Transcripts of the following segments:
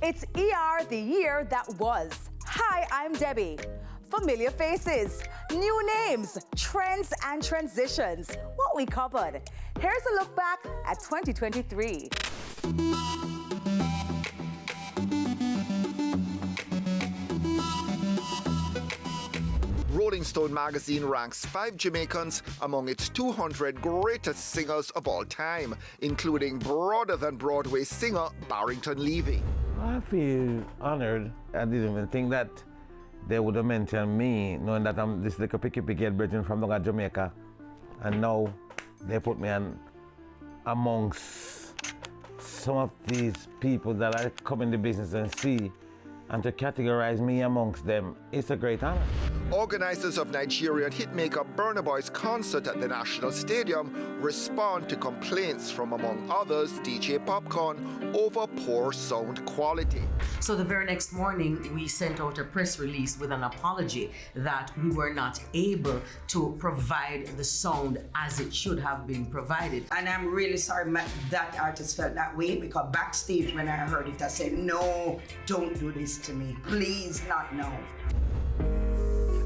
It's ER, the year that was. Hi, I'm Debbie. Familiar faces, new names, trends and transitions. What we covered. Here's a look back at 2023. Rolling Stone magazine ranks 5 Jamaicans among its 200 greatest singers of all time, including broader-than-Broadway singer Barrington Levy. I feel honored. I didn't even think that they would have mentioned me, knowing that I'm this little picky head brethren from Jamaica. And now they put me amongst some of these people that I come in the business and see, and to categorize me amongst them, it's a great honor. Organizers of Nigerian hitmaker Burna Boy's concert at the National Stadium respond to complaints from, among others, DJ Popcorn over poor sound quality. So the very next morning, we sent out a press release with an apology that we were not able to provide the sound as it should have been provided. And I'm really sorry that artist felt that way, because backstage when I heard it, I said, no, don't do this to me. Please, not now.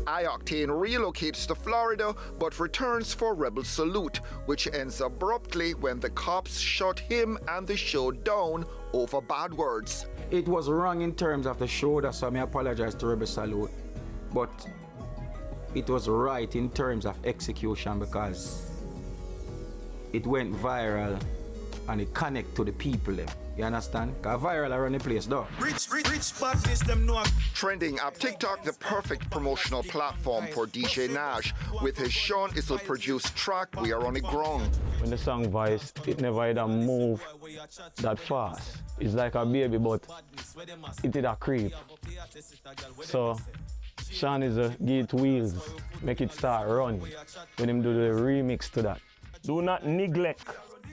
I-Octane relocates to Florida but returns for Rebel Salute, which ends abruptly when the cops shut him and the show down over bad words. It was wrong in terms of the show, that's why I apologize to Rebel Salute. But it was right in terms of execution because it went viral and it connect to the people. You understand? Because viral around the place, though. Trending up TikTok, the perfect promotional platform for DJ Nash. With his Sean Issel produced track, We Are On The Ground. When the song voice, it never either move that fast. It's like a baby, but it did a creep. So Sean is a give it wheels, make it start running. When him do the remix to that. Do not neglect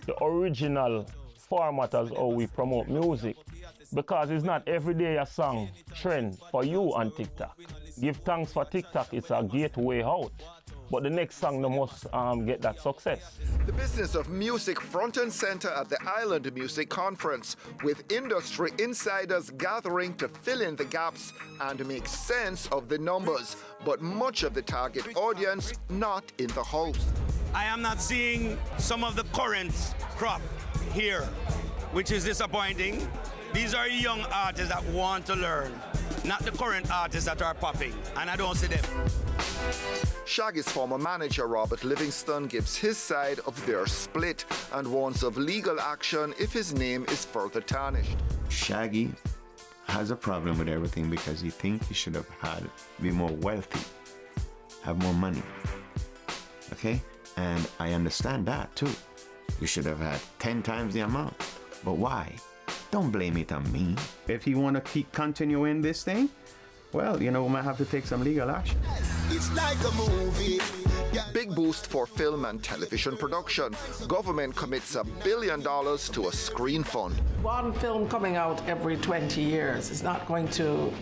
the original format as how we promote music, because it's not every day a song trend for you on TikTok. Give thanks for TikTok, it's a gateway out, but the next song must get that success. The business of music front and center at the Island Music Conference, with industry insiders gathering to fill in the gaps and make sense of the numbers, but much of the target audience not in the house. I am not seeing some of the current crop here, which is disappointing. These are young artists that want to learn, not the current artists that are popping, and I don't see them. Shaggy's former manager, Robert Livingston, gives his side of their split and warns of legal action if his name is further tarnished. Shaggy has a problem with everything because he thinks he should have be more wealthy, have more money, okay? And I understand that too. You should have had 10 times the amount. But why? Don't blame it on me. If you want to keep continuing this thing, well, we might have to take some legal action. It's like a movie. Big boost for film and television production. Government commits $1 billion to a screen fund. One film coming out every 20 years is not going to,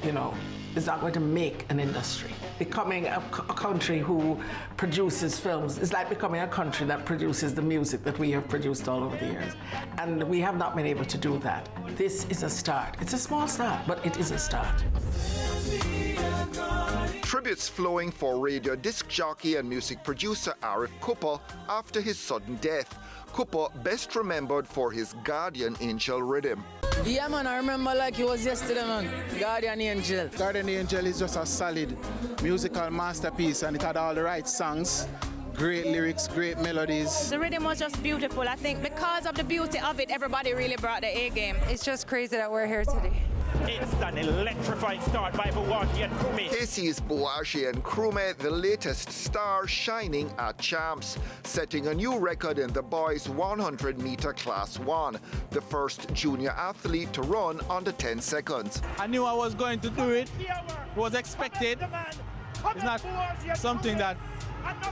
is not going to make an industry. Becoming a country who produces films is like becoming a country that produces the music that we have produced all over the years. And we have not been able to do that. This is a start. It's a small start, but it is a start. Tributes flowing for radio disc jockey and music producer Arif Cooper after his sudden death. Cooper best remembered for his Guardian Angel rhythm. Yeah, man, I remember like it was yesterday, man. Guardian Angel. Guardian Angel is just a solid musical masterpiece, and it had all the right songs, great lyrics, great melodies. The rhythm was just beautiful. I think because of the beauty of it, everybody really brought the A game. It's just crazy that we're here today. It's an electrifying start by Bouagie and Krumeh. Casey's Bouagie and Krumeh, the latest star shining at Champs, setting a new record in the boys' 100-meter Class 1, the first junior athlete to run under 10 seconds. I knew I was going to do it. It was expected. It's not something that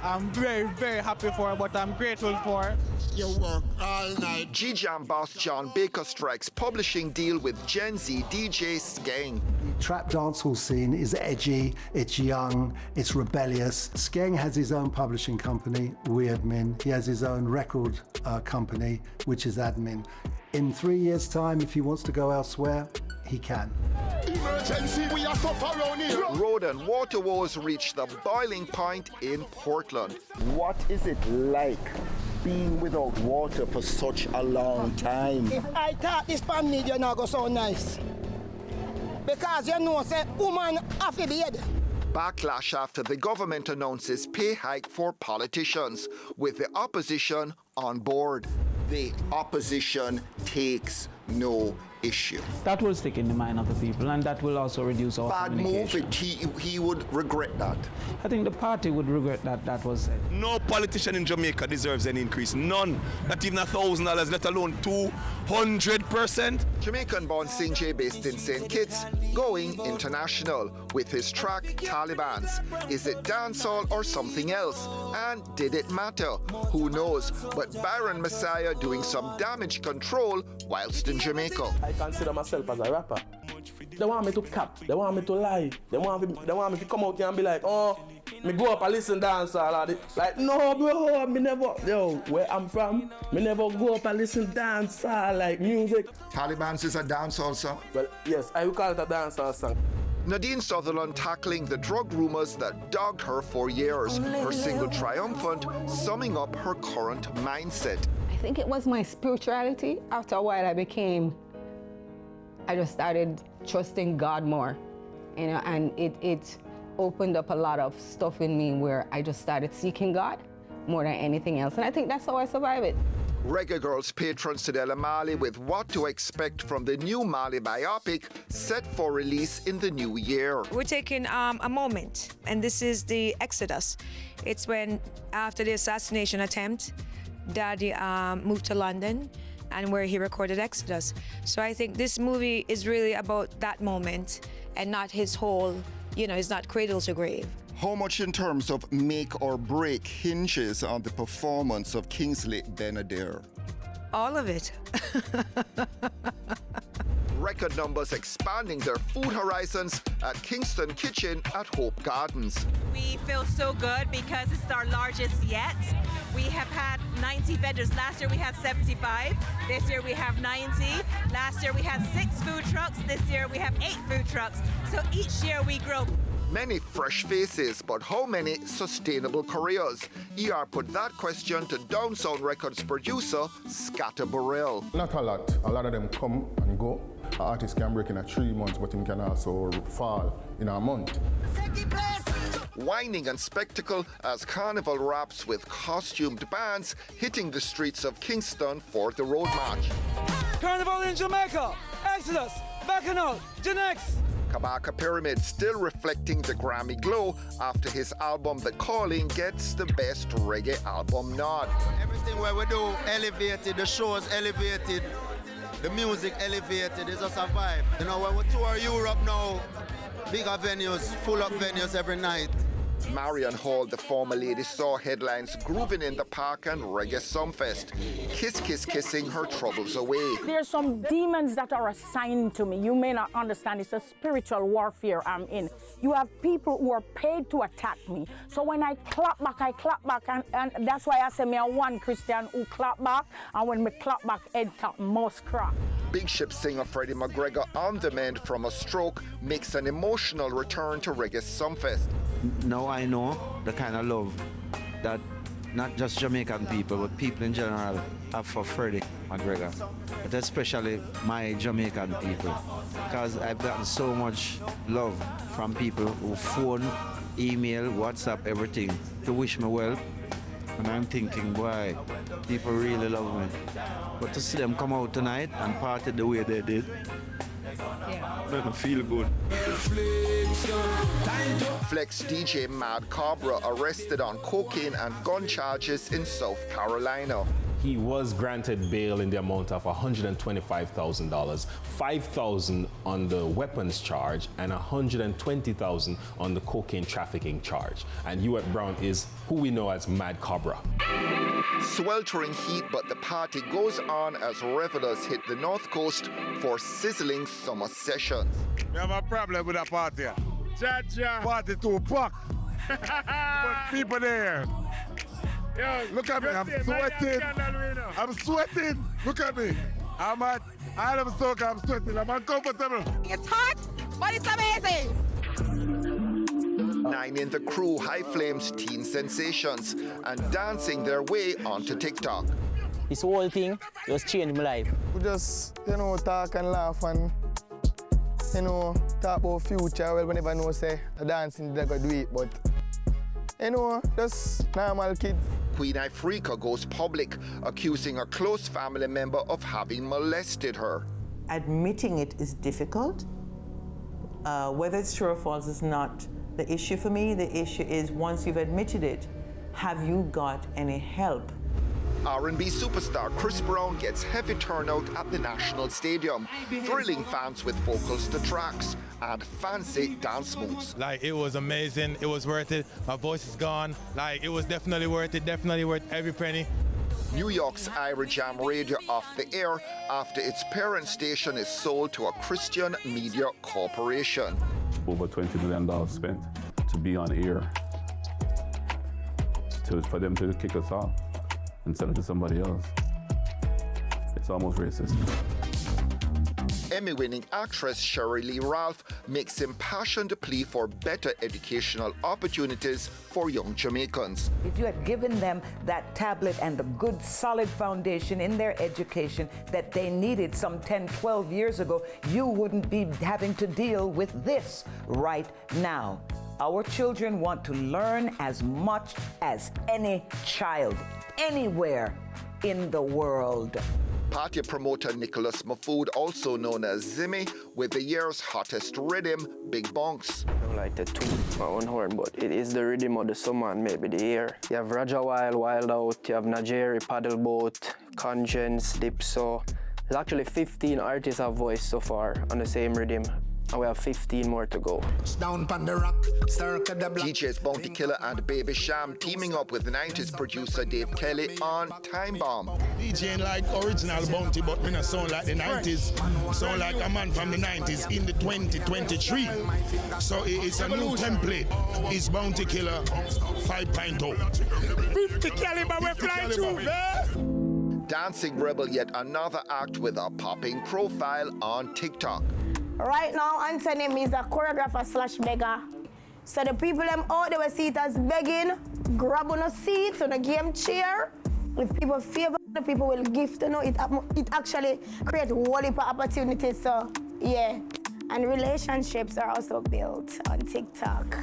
I'm very, very happy for, but I'm grateful for. You work all night. G-Jam boss John Baker strikes publishing deal with Gen Z DJ Skeng. The trap dancehall scene is edgy, it's young, it's rebellious. Skeng has his own publishing company, Weirdmin. He has his own record company, which is Admin. In 3 years' time, if he wants to go elsewhere, he can. Emergency, we are suffering around here. Road and water woes reached the boiling point in Portland. What is it like being without water for such a long time? If I thought this pan media not go so nice, because you know, say, woman have to be dead. Backlash after the government announces pay hike for politicians, with the opposition on board. The opposition takes no issue. That will stick in the mind of the people, and that will also reduce our Bad move, communication. he would regret that. I think the party would regret that was said. No politician in Jamaica deserves any increase. None. Not even $1,000, let alone 200%. Jamaican-born Sinjay, based in St. Kitts, going international with his track Talibans. Is it dancehall or something else? And did it matter? Who knows? But Byron Messiah doing some damage control whilst in Jamaica. I consider myself as a rapper. They want me to cap, they want me to lie, they want me to come out here and be like, oh, me go up and listen dancehall. Like, no, bro, me never, where I'm from, me never go up and listen dancehall, like music. Talibans is a dancehall song? Well, yes, I will call it a dancehall song. Nadine Sutherland tackling the drug rumors that dogged her for years. Her single triumphant, summing up her current mindset. I think it was my spirituality. After a while, I just started trusting God more, you know, and it opened up a lot of stuff in me where I just started seeking God more than anything else. And I think that's how I survive it. Reggae Girls patrons to Della Mali with what to expect from the new Mali biopic set for release in the new year. We're taking a moment, and this is the Exodus. It's when, after the assassination attempt, Daddy moved to London, and where he recorded Exodus. So I think this movie is really about that moment and not his whole, it's not cradle to grave. How much in terms of make or break hinges on the performance of Kingsley Benadir? All of it. Record numbers expanding their food horizons at Kingston Kitchen at Hope Gardens. We feel so good because it's our largest yet. We have had 90 vendors. Last year we had 75. This year we have 90. Last year we had 6 food trucks. This year we have 8 food trucks. So each year we grow. Many fresh faces, but how many sustainable careers? ER put that question to Down Sound Records producer Scatter Burrell. Not a lot. A lot of them come and go. An artist can break in a 3 months, but him can also fall in a month. Whining and spectacle as Carnival wraps with costumed bands hitting the streets of Kingston for the road march. Carnival in Jamaica, Exodus, Bacchanal, Genex. Kabaka Pyramid still reflecting the Grammy glow after his album The Calling gets the best reggae album nod. Everything where we do elevated, the shows elevated, the music elevated, it's just a vibe. You know, when we tour Europe now, bigger venues, full up venues every night. Marion Hall, the former Lady Saw headlines Grooving in the Park and Reggae Sumfest. Kiss, kiss, kissing her troubles away. There's some demons that are assigned to me. You may not understand. It's a spiritual warfare I'm in. You have people who are paid to attack me. So when I clap back, and that's why I say me a one Christian who clap back, and when me clap back, head top must crack. Big Ship singer Freddie McGregor, on the mend from a stroke, makes an emotional return to Reggae Sumfest. Now I know the kind of love that not just Jamaican people, but people in general have for Freddie McGregor, but especially my Jamaican people, because I've gotten so much love from people who phone, email, WhatsApp, everything to wish me well. And I'm thinking, boy, people really love me. But to see them come out tonight and party the way they did, make me feel good. Flex DJ Mad Cobra arrested on cocaine and gun charges in South Carolina. He was granted bail in the amount of $125,000, $5,000 on the weapons charge, and $120,000 on the cocaine trafficking charge. And Hewitt Brown is who we know as Mad Cobra. Sweltering heat, but the party goes on as revelers hit the North Coast for sizzling summer sessions. We have a problem with that party. Party too packed. But people there. Yo, look at me, I'm sweating. I'm sweating. Look at me. I'm at I love soca, I'm sweating, I'm uncomfortable. It's hot, but it's amazing. 9 in the crew, High Flames teen sensations, and dancing their way onto TikTok. This whole thing just changed my life. We just, talk and laugh and, talk about future. Well, we never know, say, the dancing, they're going to do it, but, just normal kids. Queen Ifrica goes public, accusing a close family member of having molested her. Admitting it is difficult. Whether it's true or false is not the issue for me. The issue is once you've admitted it, have you got any help? R&B superstar Chris Brown gets heavy turnout at the National Stadium, thrilling fans with vocals to tracks and fancy dance moves. Like, it was amazing, it was worth it. My voice is gone. Like, it was definitely worth it, definitely worth every penny. New York's Ira Jam Radio off the air after its parent station is sold to a Christian media corporation. Over $20 million spent to be on air, for them to kick us off and sell it to somebody else. It's almost racist. Emmy-winning actress Sherry Lee Ralph makes impassioned plea for better educational opportunities for young Jamaicans. If you had given them that tablet and a good solid foundation in their education that they needed some 10, 12 years ago, you wouldn't be having to deal with this right now. Our children want to learn as much as any child, anywhere in the world. Party promoter Nicholas Mafood, also known as Zimmy, with the year's hottest rhythm, Big Bonks. I don't like the toot my own horn, but it is the rhythm of the summer and maybe the air. You have Raja Wild, Wild Out, you have Najeri, Paddle Boat, Conscience, Dipso. There's actually 15 artists have voiced so far on the same rhythm. And we have 15 more to go. Down on the rock, DJs Bounty Killer and Baby Sham teaming up with 90s producer Dave Kelly on Time Bomb. DJing like original Bounty, but me not sound like the 90s. Sound like a man from the 90s in the 2023. So it's a new template. It's Bounty Killer 5.0. 50 caliber we're flying through, Dancing Rebel, yet another act with a popping profile on TikTok. Right now, Anthony is a choreographer / beggar. So the people them out there will see it as begging, grab on a seat on a game chair. If people favor, the people will gift, it actually creates a whole heap of opportunities. So yeah, and relationships are also built on TikTok.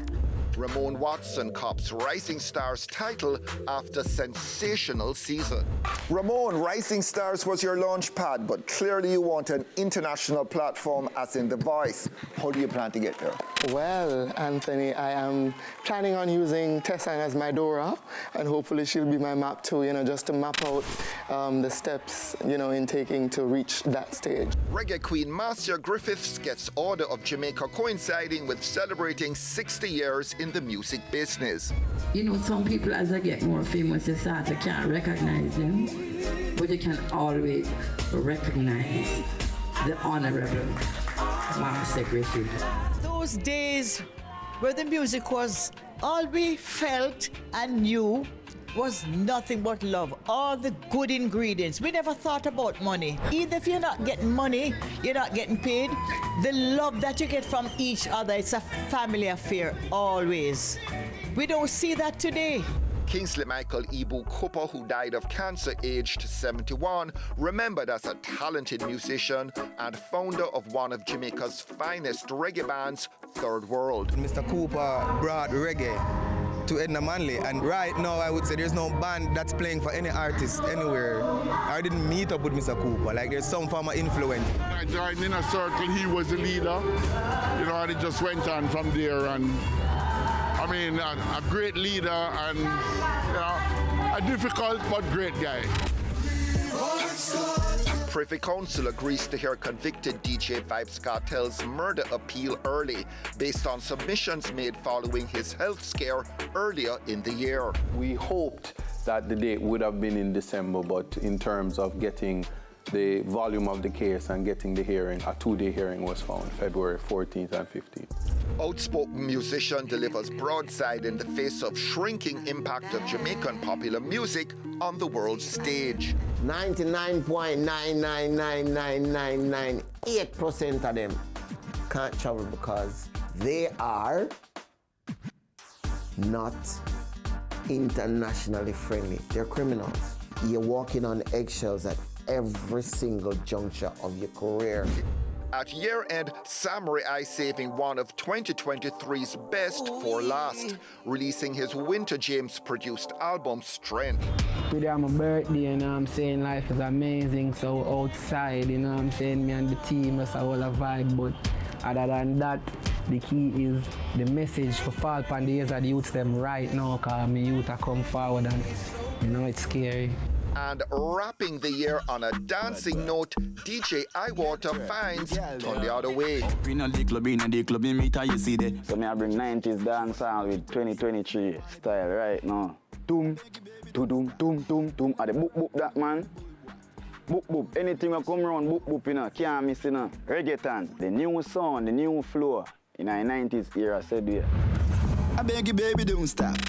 Ramon Watson cops Rising Stars title after sensational season. Ramon, Rising Stars was your launch pad, but clearly you want an international platform as in The Voice. How do you plan to get there? Well, Anthony, I am planning on using Tessa as my Dora, and hopefully she'll be my map too, just to map out the steps, in taking to reach that stage. Reggae queen Marcia Griffiths gets Order of Jamaica coinciding with celebrating 60 years in the music business. Some people as they get more famous, they start to can't recognize them, but you can always recognize the Honorable Marcia Griffiths. Those days where the music was all we felt and knew was nothing but love, all the good ingredients. We never thought about money. Either if you're not getting money, you're not getting paid. The love that you get from each other, it's a family affair, always. We don't see that today. Kingsley Michael Ibu Cooper, who died of cancer aged 71, remembered as a talented musician and founder of one of Jamaica's finest reggae bands, Third World. Mr. Cooper brought reggae to Edna Manley, and right now I would say there's no band that's playing for any artist anywhere. I didn't meet up with Mr. Cooper, like there's some form of influence. I joined in a circle, he was the leader, and it just went on from there, and a great leader and a difficult but great guy. Privy Council agrees to hear convicted DJ Vybz Kartel's murder appeal early, based on submissions made following his health scare earlier in the year. We hoped that the date would have been in December, but in terms of getting the volume of the case and getting the hearing. A 2-day hearing was found, February 14th and 15th. Outspoken musician delivers broadside in the face of shrinking impact of Jamaican popular music on the world stage. 99.999998% of them can't travel because they are not internationally friendly. They're criminals. You're walking on eggshells at every single juncture of your career. At year-end, Samurai saving one of 2023's best for last, releasing his Winter James-produced album, Strength. Today my birthday, you know what I'm saying, life is amazing, so outside, you know what I'm saying, me and the team, that's a whole vibe, but other than that, the key is the message for fall upon the ears of the youths them right now, because my youth are come forward and, you know, it's scary. And wrapping the year on a dancing note, DJ Iwater finds turn the other way. So me I bring 90s dancehall with 2023 style right now. Doom, doom, doom, doom, doom. And the boop boop that man. Boop boop. Anything that come around boop boop, you know, can't miss, you know. Reggaeton, the new sound, the new flow in the 90s era, said we. I beg you, baby, don't stop.